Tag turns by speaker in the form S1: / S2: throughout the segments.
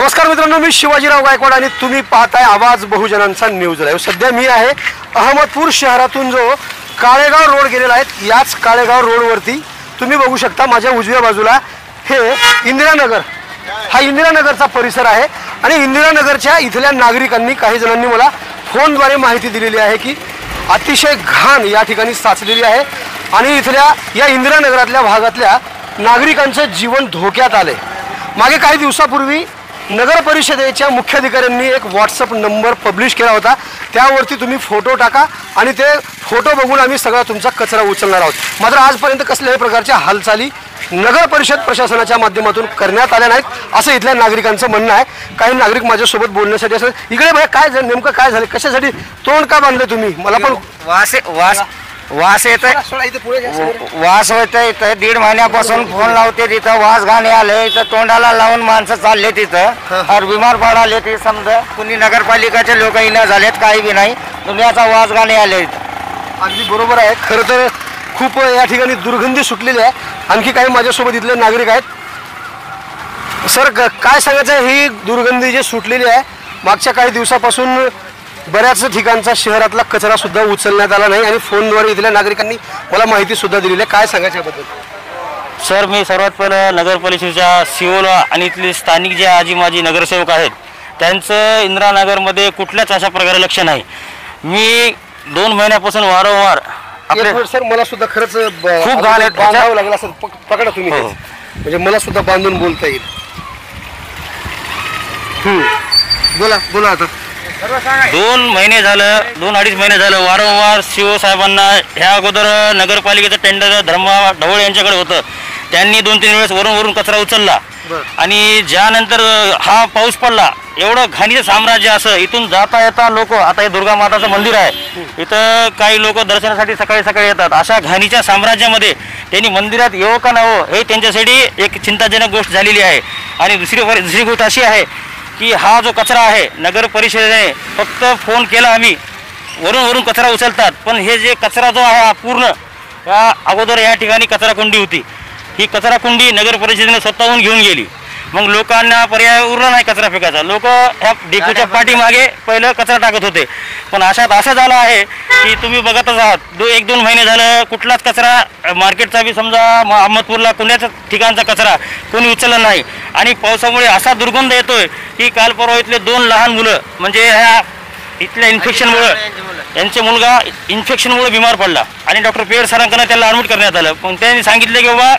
S1: नमस्कार मित्रांनो, मी शिवाजीराव गायकवाड आणि तुम्ही पाहताय आवाज बहुजनांचा न्यूज लाईव्ह। सध्या मी आहे अहमदपूर शहरातून जो काळेगाव रोड गेलेला आहे, याच काळेगाव रोडवरती तुम्ही बघू शकता माझ्या उजव्या बाजूला हे इंदिरानगर, हा इंदिरानगरचा परिसर आहे। आणि इंदिरानगरच्या इथल्या नागरिकांनी काही जणांनी मला फोनद्वारे माहिती दिलेली आहे की अतिशय घाण या ठिकाणी साचलेली आहे आणि इथल्या या इंदिरानगरातल्या भागातल्या नागरिकांचं जीवन धोक्यात आले। मागे काही दिवसापूर्वी नगर परिषदेच्या मुख्याधिकाऱ्यांनी एक व्हॉट्सअप नंबर पब्लिश केला होता, त्यावरती तुम्ही फोटो टाका आणि ते फोटो बघून आम्ही सगळा तुमचा कचरा उचलणार आहोत। मात्र आजपर्यंत कसल्याही प्रकारच्या हालचाली नगर परिषद प्रशासनाच्या माध्यमातून करण्यात आल्या नाहीत असं इथल्या नागरिकांचं म्हणणं आहे। काही नागरिक माझ्यासोबत बोलण्यासाठी असं इकडे भाई काय नेमकं काय झालं, कशासाठी तोंड का बांधले तुम्ही? मला पण
S2: वास येत वास होत इथं 1.5 महिन्यापासून फोन लावते, तिथं वास घाणे आले, इथं तोंडाला लावून माणसं चालले तिथं और बिमार पडाले ते समजा कुणी नगरपालिकाचे लोक इना झालेत, काही बी नाही, दुनियाचा वास घाणे आले।
S1: अगदी बरोबर आहे, खरं तर खूप या ठिकाणी दुर्गंधी सुटलेली आहे। आणखी काही माझ्यासोबत इथले नागरिक आहेत। सर काय सांगायचं आहे, ही दुर्गंधी जी सुटलेली आहे मागच्या काही दिवसापासून बऱ्याच ठिकाणचा शहरातला कचरा सुद्धा उचलण्यात आला नाही आणि फोनद्वारे इथल्या नागरिकांनी मला माहिती सुद्धा दिलेली आहे। काय सांगायचं याबद्दल?
S2: सर मी सर्वात पहिलं नगर परिषदेच्या सीओला आणि इथले स्थानिक जे आजी माजी नगरसेवक आहेत त्यांचं इंदिरानगरमध्ये कुठल्याच अशा प्रकारे लक्ष नाही। मी 2 महिन्यापासून वारंवार
S1: सर मला सुद्धा खरंच
S2: खूप घाण
S1: बांधावं लागलं असं पकडा तुम्ही, म्हणजे मला सुद्धा बांधून बोलता येईल। बोला बोला आता।
S2: 2 महिने झालं, 2-2.5 महिने झालं वारंवार सीओ साहेबांना ह्या अगोदर नगरपालिकेचं टेंडर धर्मा ढवळे यांच्याकडे होतं, त्यांनी 2-3 वेळेस वरून कचरा उचलला आणि ज्यानंतर हा पाऊस पडला एवढं घाणीचं साम्राज्य असं इथून जाता येता लोक, आता हे दुर्गा माताचं मंदिर आहे इथं काही लोक दर्शनासाठी सकाळी सकाळी येतात, अशा घाणीच्या साम्राज्यामध्ये त्यांनी मंदिरात येऊ का न हो हे त्यांच्यासाठी एक चिंताजनक गोष्ट झालेली आहे। आणि दुसरी गोष्ट अशी आहे की हा जो कचरा आहे नगर परिषदेने फक्त फोन केला आम्ही वरून कचरा उचलतात, पण हे जे कचरा जो आहे पूर्ण या अगोदर या ठिकाणी कचरा कुंडी होती, ही कचरा कुंडी नगर परिषदेने स्वतःहून घेऊन गेली। मग लोकांना पर्याय उरला नाही कचरा फेकायचा, लोक ह्या डेपोच्या पाठीमागे पहिलं कचरा टाकत होते। पण अशात असं झालं आहे की तुम्ही बघतच आहात 1-2 महिने झालं कुठलाच कचरा मार्केटचा बी समजा अहमदपूरला कुणाच्या ठिकाणचा कचरा कोणी उचलला नाही। आणि पावसामुळे असा दुर्गंध येतोय की काल परवा इथले 2 लहान मुलं म्हणजे ह्या इथल्या इन्फेक्शनमुळं यांचे मुलगा इन्फेक्शनमुळे बिमार पडला आणि डॉक्टर पेड सरांकडे त्याला ॲडमिट करण्यात आलं, पण त्यांनी सांगितलं की बाबा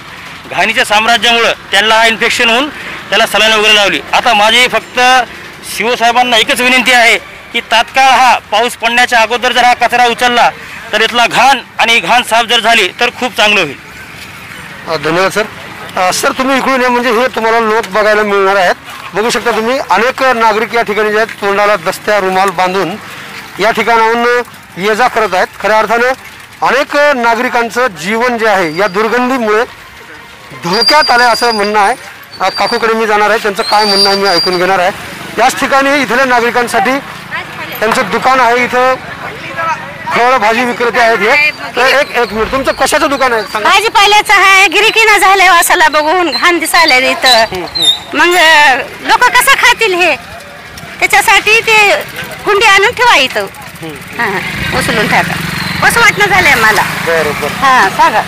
S2: घाणीच्या साम्राज्यामुळं त्यांना हा इन्फेक्शन होऊन त्याला सलाईन वगैरे लावली। आता माझी फक्त सीओ साहेबांना एकच विनंती आहे की तात्काळ हा पाऊस पडण्याच्या अगोदर जर हा कचरा उचलला तर इथला घाण साफ जर झाली तर खूप चांगलं होईल।
S1: धन्यवाद सर। सर तुम्ही इकडून म्हणजे हे तुम्हाला लोक बघायला मिळणार आहेत, बघू शकता तुम्ही अनेक नागरिक या ठिकाणी जे आहेत तोंडाला दस्त्या रुमाल बांधून या ठिकाणाहून ये जा करत आहेत। खऱ्या अर्थानं अनेक नागरिकांचं जीवन जे आहे या दुर्गंधीमुळे धोक्यात आलं असं म्हणणं आहे। काकूकडे मी जाणार आहे, त्यांचं काय म्हणणं आहे मी ऐकून घेणार आहे। याच ठिकाणी इथल्या नागरिकांसाठी त्यांचं दुकान आहे, इथं फळ भाजी विक्रेते आहेत हे। तर एक मिनिट, तुमचं कशाचं दुकान आहे?
S3: भाजीपाल्याचं आहे, गिरिकीनं झालंय वासाला बघून घाण दिसायला इथं, मग लोक कसं खातील हे, त्याच्यासाठी ते कुंडी आणून ठेवा इथं, उचलून टाका असं वाटणं झालंय मला।
S1: बरोबर,
S3: हा सांगा।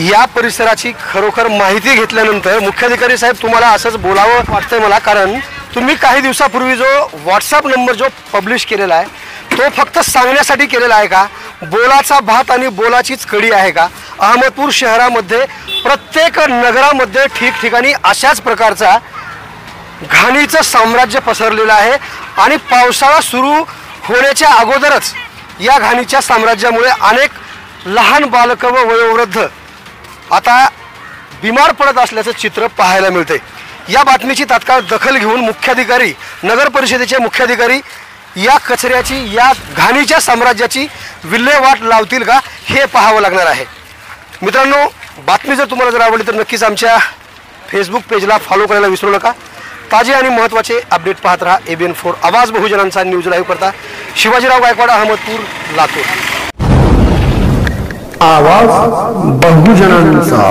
S1: या परिसराची खरोखर माहिती घेतल्यानंतर मुख्याधिकारी साहेब तुम्हाला असंच बोलावं वाटतंय मला, कारण तुम्ही काही दिवसापूर्वी जो व्हॉट्सअप नंबर जो पब्लिश केलेला आहे तो फक्त सांगण्यासाठी केलेला आहे का? बोलाचा भात आणि बोलाचीच कडी आहे का? अहमदपूर शहरामध्ये प्रत्येक नगरामध्ये ठिकठिकाणी अशाच प्रकारचा घाणीचं साम्राज्य पसरलेलं आहे आणि पावसाळा सुरू होण्याच्या अगोदरच या घाणीच्या साम्राज्यामुळे अनेक लहान बालकं व वयोवृद्ध आता बिमार पडत असल्याचं चित्र पाहायला मिळते। या बातमीची तात्काळ दखल घेऊन मुख्याधिकारी, नगर परिषदेचे मुख्याधिकारी या कचऱ्याची, या घाणीच्या साम्राज्याची विल्हेवाट लावतील का हे पाहावं लागणार आहे। मित्रांनो, बातमी जर तुम्हाला जर आवडली तर नक्कीच आमच्या फेसबुक पेजला फॉलो करायला विसरू नका। ताजे आणि महत्त्वाचे अपडेट पाहत रहा ABN4 आवाज बहुजनांचा न्यूज लाईव्ह करता शिवाजीराव गायकवाड, अहमदपूर, लातूर।
S4: आवाज बहुजनांचा।